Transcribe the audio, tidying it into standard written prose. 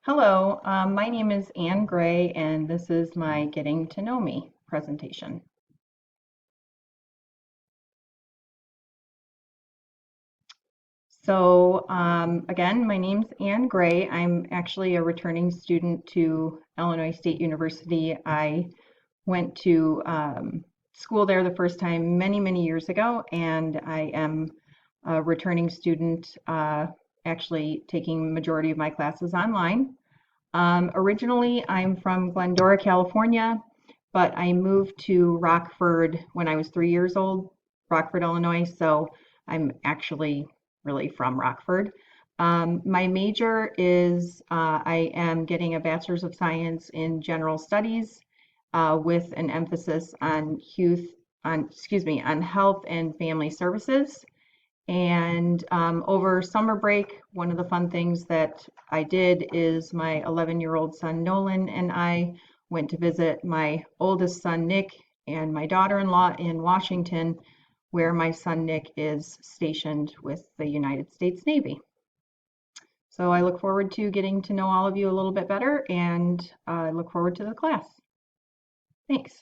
Hello, my name is Anne Gray, and this is my Getting to Know Me presentation. Again, my name's Anne Gray. I'm actually a returning student to Illinois State University. I went to school there the first time many, many years ago, and I am a returning student, actually taking majority of my classes online. Originally, I'm from Glendora, California, but I moved to Rockford when I was 3 years old, Rockford, Illinois. So I'm actually really from Rockford. My major is I am getting a Bachelor's of Science in General Studies with an emphasis on on health and family services. And over summer break, one of the fun things that I did is my 11-year-old son Nolan and I went to visit my oldest son Nick and my daughter-in-law in Washington, where my son Nick is stationed with the United States Navy. So I look forward to getting to know all of you a little bit better, and I look forward to the class. Thanks.